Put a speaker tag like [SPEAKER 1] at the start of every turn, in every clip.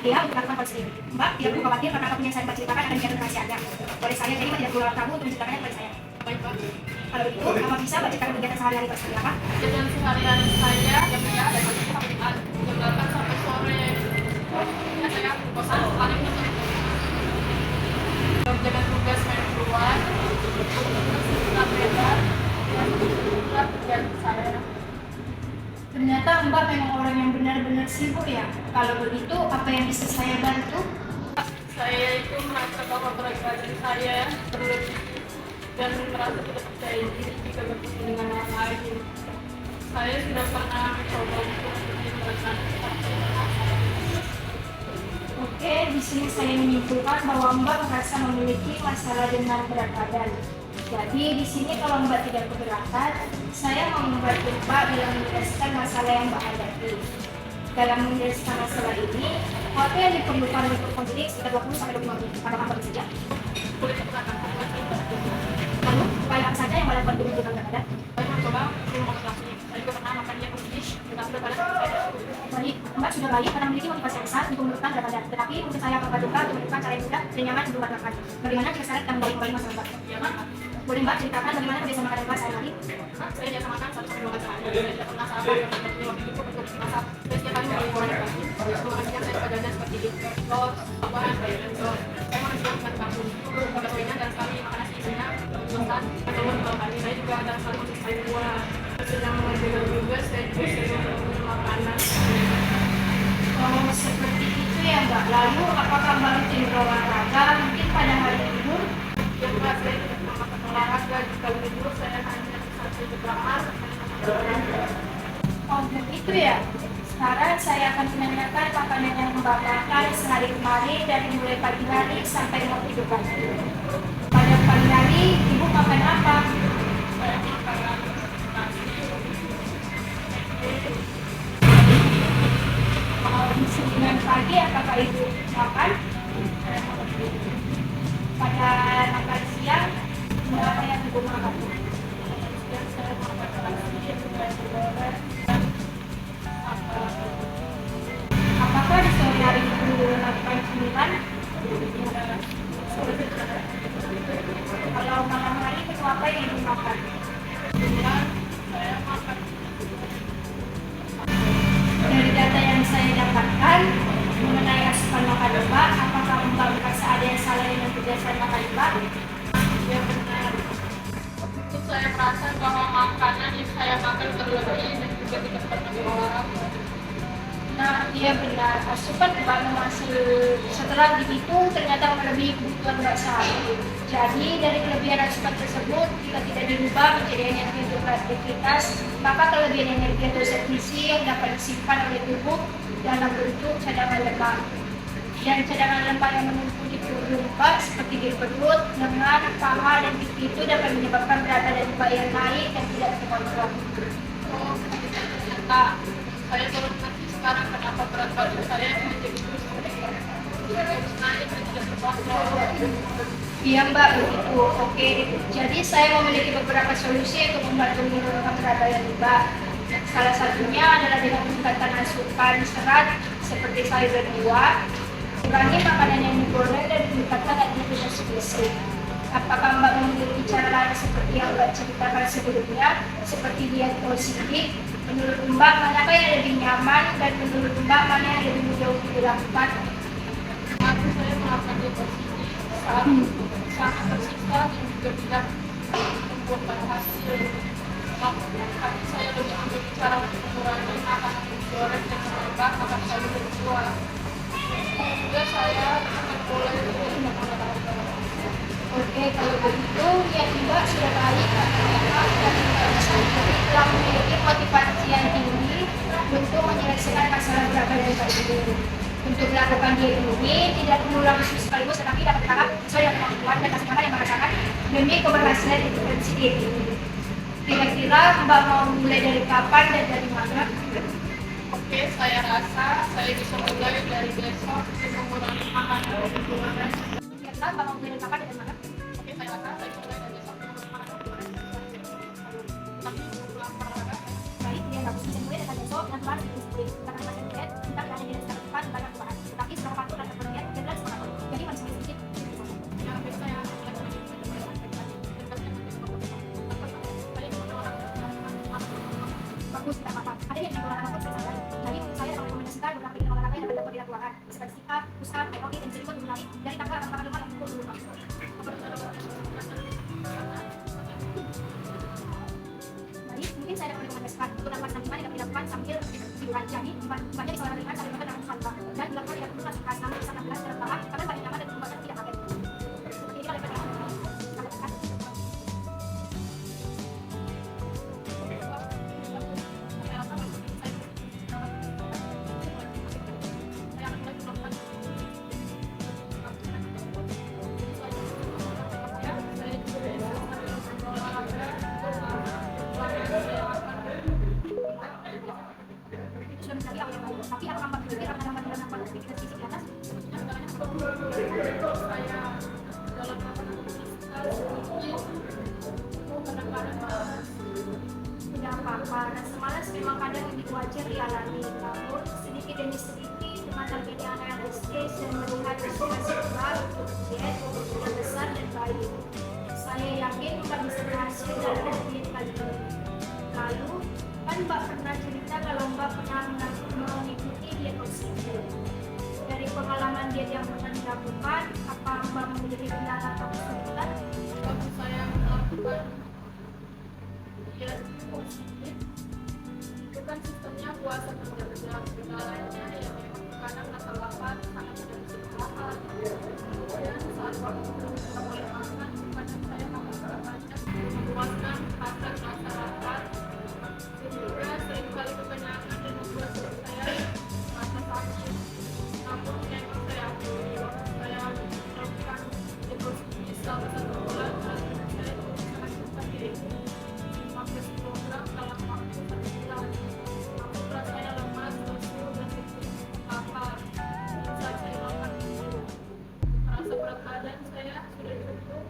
[SPEAKER 1] dia melakukan konseling. Mbak tidak perlu khawatir karena apapun yang saya ceritakan akan dijaga rahasianya oleh saya, jadi Mbak tidak perlu kamu untuk menceritakannya kepada saya.
[SPEAKER 2] Baik, Pak.
[SPEAKER 1] Kalau begitu, apa bisa Mbak ceritakan kegiatan sehari-hari Mbak seperti apa?
[SPEAKER 2] Kegiatan sehari-hari saya yang dari pagi sampai Jumat, jam 8 sampai sore. Ya, saya kosan paling mengerjakan tugas main keluar, sekitar bebas, ya, itulah kegiatan saya.
[SPEAKER 1] Ternyata Mbak memang orang yang benar-benar sibuk ya. Kalau begitu, apa yang bisa saya bantu?
[SPEAKER 2] Saya itu merasa bahwa berat badan saya berlebih dan merasa tidak percaya diri jika bertemu dengan orang lain. Saya sudah pernah mencoba untuk meninggalkan
[SPEAKER 1] Oke, di sini saya menyimpulkan bahwa Mbak merasa memiliki masalah dengan berat badan. Jadi di sini kalau Mbak tidak keberatan, saya mau membantu Mbak dalam menjelaskan masalah yang Mbak hadapi. Dalam menjelaskan masalah ini, waktu yang diperlukan untuk konseling sekitar 20-25 menit. Apakah Mbak bisa?
[SPEAKER 2] kulit peranakan.
[SPEAKER 1] Lalu, upaya apa saja yang Mbak lakukan untuk menurunkan berat badan?
[SPEAKER 2] Saya mencoba minum laki. Saya juga pernah makan yang bergizi, tetapi berat badan saya.
[SPEAKER 1] Baik, Mbak sudah baik karena memiliki motivasi yang besar untuk menurunkan berat badan. Tetapi mungkin saya akan bantu Mbak untuk menemukan cara yang mudah dan nyaman untuk Mbak lakukan. Bagaimana jika sekarang kita kembali masalah Mbak?
[SPEAKER 2] Ya, Mak.
[SPEAKER 1] Boleh Mbak ceritakan bagaimana kebiasaan makan Mbak sehari-hari?
[SPEAKER 2] Saya biasa makan 1-2 kali sehari. Saya tidak pernah sarapan dan tidak punya waktu cukup untuk masak. Saya setiap hari membeli goreng pagi. Sebelum siang saya suka jajan seperti tos, buah, dan telur. Saya makan siang dengan bakso. Bakso ringan dan sekali makan nasi isinya masak telur 2 kali. Saya juga ada sekali konsumsi sayur buah. Sedang mengerjakan juga saya juga sering minum makanan.
[SPEAKER 1] Oh, seperti itu ya Mbak. Lalu apakah Mbak rutin berolahraga mungkin pada hari libur?
[SPEAKER 2] Yang Mbak, saya tidak memakan olahraga. Jika libur saya hanya sampai berangkat.
[SPEAKER 1] Oh, begitu ya. Sekarang saya akan menanyakan makanan yang Mbak makan sehari kemarin dari mulai pagi hari sampai mau tidur pagi. Pada pagi hari, Ibu makan apa?
[SPEAKER 2] Saya makan nasi.
[SPEAKER 1] Dengan pagi apakah Ibu makan? Pada makan siang, apa yang Ibu makan?
[SPEAKER 2] Yang saya makan nasi, juga goreng.
[SPEAKER 1] Apakah di sore hari Ibu melakukan cemilan? Kalau malam hari itu apa yang Ibu makan?
[SPEAKER 2] Saya makan
[SPEAKER 1] Dari data yang saya dapatkan mengenai asupan makan Mbak, apakah Mbak merasa ada yang salah dengan kebiasaan makan Mbak?
[SPEAKER 2] yang benar. Itu saya merasa bahwa makanan yang saya makan berlebih dan juga tidak pernah berolahraga.
[SPEAKER 1] Nah, iya benar. Asupan Mbak memang setelah dihitung ternyata melebihi kebutuhan Mbak sehari. Jadi dari kelebihan asupan tersebut, jika tidak dirubah menjadi energi untuk beraktivitas, maka kelebihan energi atau zat gizi yang dapat disimpan oleh tubuh dalam bentuk cadangan lemak. Dan cadangan lemak yang menumpuk di perut Mbak seperti di perut, lengan, paha, dan pipi itu dapat menyebabkan berat badan Mbak yang naik dan tidak terkontrol.
[SPEAKER 2] Oh, ternyata saya baru mengerti sekarang kenapa berat badan saya menjadi terus naik dan tidak terkontrol.
[SPEAKER 1] Iya Mbak, begitu. Oke, jadi saya memiliki beberapa solusi untuk membantu menurunkan berat badan Mbak. Salah satunya adalah dengan meningkatkan asupan serat seperti sayur dan buah, kurangi makanan yang digoreng dan meningkatkan aktivitas fisik. Apakah Mbak memiliki cara lain seperti yang Mbak ceritakan sebelumnya, seperti diet OCD? Menurut Mbak, manakah yang lebih nyaman dan menurut Mbak mana yang lebih mudah untuk dilakukan?
[SPEAKER 2] Aku saya melakukan deposisi saat sangat tersiksa dan juga tidak membuahkan hasil. Tapi saya lebih ambil cara untuk mengurangi makanan digoreng dan menambah makan sayur dan buah. Juga saya akan mulai dengan olahraga.
[SPEAKER 1] Oke, kalau begitu ya Mbak sudah baik karena memang dan telah memiliki motivasi yang tinggi untuk menyelesaikan masalah berat badan Mbak ini. Untuk melakukan diet ini tidak perlu langsung sekaligus, tetapi dapat bertahap sesuai dengan kemampuan dan kesempatan yang merasakan demi keberhasilan intervensi diet ini. Kira-kira Mbak mau mulai dari kapan dan dari mana?
[SPEAKER 2] Oke, saya rasa saya bisa mulai dari besok untuk mengurangi makanan digoreng.
[SPEAKER 1] Kira-kira Mbak mau mulai dari kapan dan dari mana?
[SPEAKER 2] Oke, saya rasa saya mulai dari besok untuk mengurangi makanan digoreng. Tapi sebelum olahraga,
[SPEAKER 1] Baik, dia bagus bisa mulai dengan besok dan kemarin karena masih diet, kita tidak hanya dengan cepat banyak bahan, tetapi seberapa bagus, tidak apa-apa. Ada yang dikeluarkan pun bisa lain. Jadi saya merekomendasikan beberapa ide olahraga yang dapat dilakukan seperti sit up, push up, aerobic, dan juga diulangi dari tanggal 4 lembar pukul 2 pagi. Jadi mungkin saya dapat merekomendasikan untuk napas ringan dapat dilakukan sambil tiduran. Jadi dibanyak isolasi ringan sambil makan napas tanpa dan dilakukan tidak perlu lakukan 6-16 jam perlahan karena paling nyaman dan pembuatan tidak kaget. Seperti ini oleh tapi apakah Mbak berpikir akan dapat menambah aktivitas fisik di atas? Tidak apa-apa, rasa malas memang kadang lebih wajar dialami, namun sedikit demi sedikit dengan terjadinya realistis dan melihat aspirasi besar untuk diet yang besar dan baik. Saya yakin Mbak bisa berhasil dalam diet kali ini. Lalu, kan Mbak pernah cerita kalau Mbak pernah mengikuti diet OCD. Dari pengalaman diet yang pernah dilakukan, apa Mbak memiliki kendala atau kesulitan?
[SPEAKER 2] Waktu saya melakukan diet OCD, itu kan sistemnya puasa berjam-jam. Kendalanya ya memang kadang rasa lapar, sangat tidak bisa istirahat. Kemudian saat waktu mulai makan, kadang saya banyak memuaskan hasrat masyarakat. Juga seringkali kekenyangan dan membuat perut saya merasa sakit. Namun memang saya akui waktu saya melakukan diet OCD selama 1 bulan, saya sangat cepat yaitu 15 kg dalam waktu 1 bulan. Namun rasanya lemas, lesu, dan lapar. Saat saya makan itu, merasa berat badan saya sudah cukup.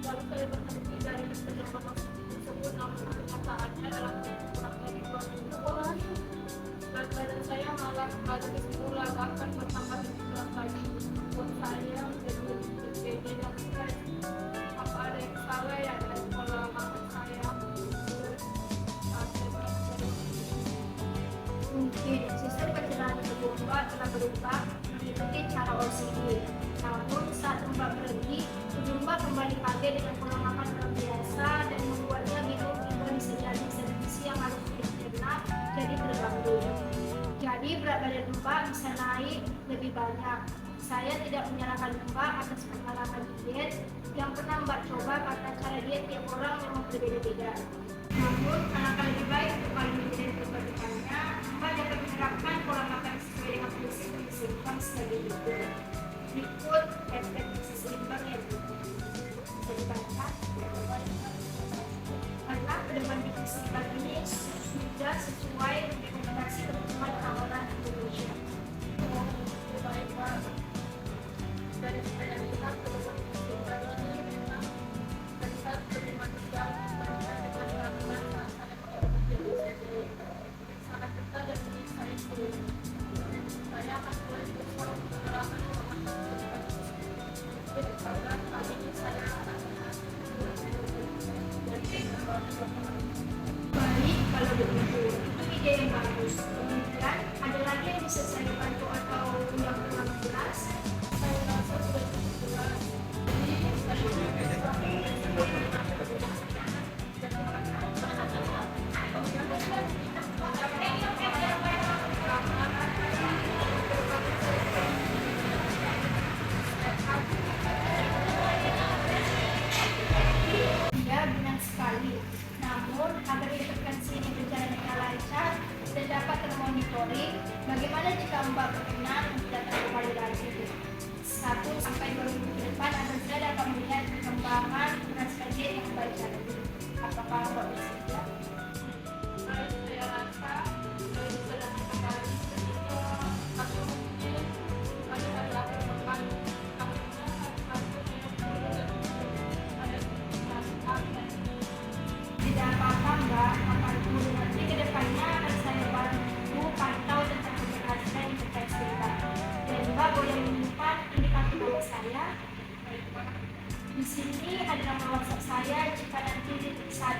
[SPEAKER 2] Lalu saya berhenti dari perjalanan tersebut, namun kenyataannya dalam kurang lebih 2 minggu, berat badan saya malah kembali ke semula, bahkan bertambah lebih berat lagi. Buat saya menjadi lebih berbeda dan stres. Apa ada yang salah ya dengan pola makan saya?
[SPEAKER 1] Mungkin sistem pencernaan tubuh Mbak telah berubah mengikuti cara OCD. Namun saat Mbak berhenti, tubuh Mbak kembali kaget dengan pola makan yang biasa dan membuatnya bingung hingga bisa jadi sensasi yang harus dicerna jadi terganggu. Jadi berat badan Mbak bisa naik lebih banyak. Saya tidak menyalahkan Mbak atas pengalaman diet yang pernah Mbak coba karena cara diet tiap orang memang berbeda-beda. Namun, alangkah lebih baik untuk paling dan keberdekannya, Mbak dapat menerapkan pola makan sesuai dengan prinsip seimbang sebagai berikut. Berikut efek seimbang yang bisa dibaca. Karena pedoman seimbang ini sudah sesuai rekomendasi teman-teman orang Indonesia.
[SPEAKER 2] Lebih baik Pak, dari saya lihat pedoman seimbang ini memang terlihat lebih manusiawi dibandingkan dengan peraturan saat saya mengikuti diet OCD. Sangat ketat dan bikin saya sulit. Saya akan mulai berusaha untuk menerapkan pola makan agar kali ini saya akan
[SPEAKER 1] Baik, kalau begitu, itu ide yang bagus. Kemudian, ada lagi yang bisa saya bantu atau yang kurang jelas?
[SPEAKER 2] saya rasa sudah cukup jelas. Jadi saya
[SPEAKER 1] Ya, benar sekali. Namun, agar intervensi ini berjalan dengan lancar dan dapat termonitoring, bagaimana jika Mbak berkenan untuk datang kembali lagi? 1-2 minggu ke depan akan saya dapat melihat perkembangan transferdiet yang Mbak jalani. Apakah Mbak bersedia?
[SPEAKER 2] saya rasa saya bisa datang kembali ketika atau mungkin pada hari akhir pekan. Akhirnya ada
[SPEAKER 1] Tidak apa-apa Mbak, apapun nanti ke depannya akan saya bantu pantau tentang keberhasilan intervensi Mbak. Dan Mbak boleh menyimpan indikator nama saya. Di sini ada nomor WhatsApp saya jika nanti saat